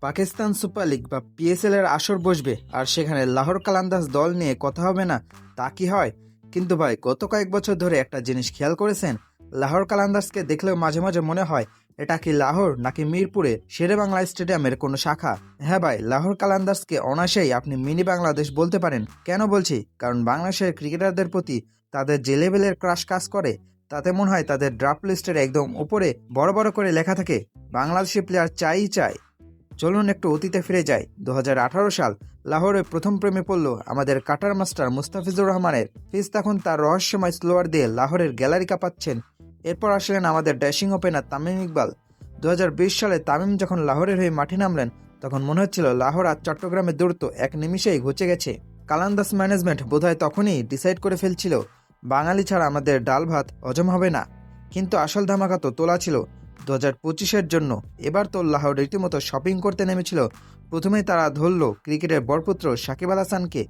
Pakistan super league বা PSL এর আসর বসবে আর সেখানে লাহোর কালান্দার্স দল নিয়ে কথা হবে না, তা কি হয়? কিন্তু ভাই, গত কয়েক বছর ধরে একটা জিনিস খেয়াল করেছেন? লাহোর কালান্দার্সকে দেখলেও মাঝে মাঝে মনে হয় এটা কি লাহোর নাকি মিরপুরে শেরে বাংলা স্টেডিয়ামের কোনো শাখা। হ্যাঁ ভাই, লাহোর কালান্দার্সকে অনায়াসেই আপনি মিনি বাংলাদেশ বলতে পারেন। কেন বলছি? কারণ বাংলাদেশের ক্রিকেটারদের প্রতি তাদের যে লেভেলের ক্রাশ কাজ করে, তাতে মনে হয় তাদের ড্রাফট লিস্টের একদম উপরে বড় বড় করে লেখা থাকে বাংলাদেশি প্লেয়ার চাই চাই। চলুন একটু অতীতে ফিরে যাই। 2018 সাল লাহোরে প্রথম প্রেমে পড়ল আমাদের কাটার মাস্টার মুস্তাফিজুর রহমানের। ফিজ তখন তার রহস্যময় স্লোয়ার দিয়ে লাহোরের গ্যালারি কাঁপাচ্ছেন। এরপর আসলেন আমাদের ড্যাশিং ওপেনার তামিম ইকবাল। 2020 সালে তামিম যখন লাহোরের হয়ে মাঠে নামলেন, তখন মনে হচ্ছিল লাহোর আর চট্টগ্রামের দূরত্ব এক নিমিষেই ঘুচে গেছে। কালান্দাস ম্যানেজমেন্ট বোধহয় তখনই ডিসাইড করে ফেলছিল বাঙালি ছাড়া আমাদের ডাল ভাত হজম হবে না। কিন্তু আসল ধামাকা তো তোলা ছিল 2025-এর জন্য। এবার তো লাহোর রীতিমতো শপিং করতে নেমেছিল। প্রথমেই তারা ধরল ক্রিকেটের বরপুত্র সাকিব আল হাসানকে।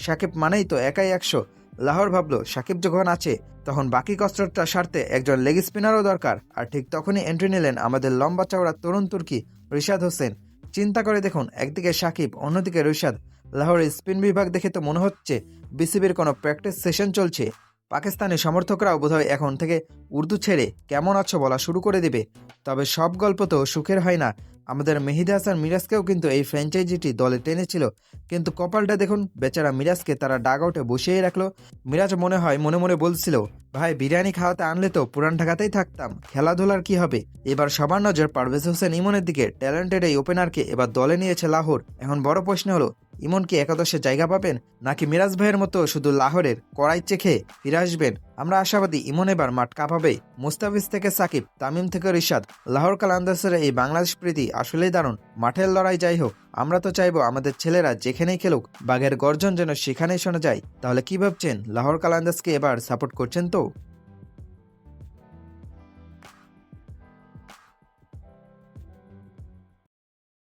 সাকিব মানেই তো একাই 100। লাহোর ভাবলো সাকিব যখন আছে, তখন বাকি কসরতটা সারতে একজন লেগ স্পিনারও দরকার। আর ঠিক তখনই এন্ট্রি নিলেন আমাদের লম্বা চওড়া তরুণ তুর্কি রিশাদ হোসেন। চিন্তা করে দেখুন, একদিকে সাকিব, অন্যদিকে রিশাদ। লাহোরের স্পিন বিভাগ দেখে তো মনে হচ্ছে বিসিবির কোনো প্র্যাকটিস সেশন চলছে। পাকিস্তানি সমর্থকরাও বোধহয় এখন থেকে উর্দু ছেড়ে কেমন আছো বলা শুরু করে দেবে। তবে সব গল্প তো সুখের হয় না। আমাদের মেহেদী হাসান মিরাজকেও কিন্তু এই ফ্র্যাঞ্চাইজিটি দলে টেনেছিল, কিন্তু কপালটা দেখুন, বেচারা মিরাজকে তারা ডাগ আউটে বসিয়ে রাখলো। মিরাজ মনে হয় মনে মনে বলছিল, ভাই বিরিয়ানি খাওয়াতে আনলে তো পুরান ঢাকাতেই থাকতাম, খেলাধুলার কি হবে। এবার সবার নজর পারভেজ হোসেন ইমনের দিকে। ট্যালেন্টেড এই ওপেনারকে এবার দলে নিয়েছে লাহোর। এখন বড় প্রশ্ন হলো, ইমন কি একাদশে জায়গা পাবেন, নাকি মিরাজ ভাইয়ের মতো শুধু লাহোরের কড়াই চেখে ফিরে আসবেন? আমরা আশাবাদী ইমন এবার মাঠ কাঁপাবে। মুস্তাফিজ থেকে সাকিব, তামিম থেকে রিশাদ, লাহোর কালান্দার্সের এই বাংলাদেশ প্রীতি আসলেই দারুণ। মাঠের লড়াই যাই হোক, আমরা তো চাইবো আমাদের ছেলেরা যেখানেই খেলুক, বাঘের গর্জন যেন সেখানেই শোনা যায়। তাহলে কি ভাবছেন, লাহোর কালান্দার্সকে এবার সাপোর্ট করছেন তো?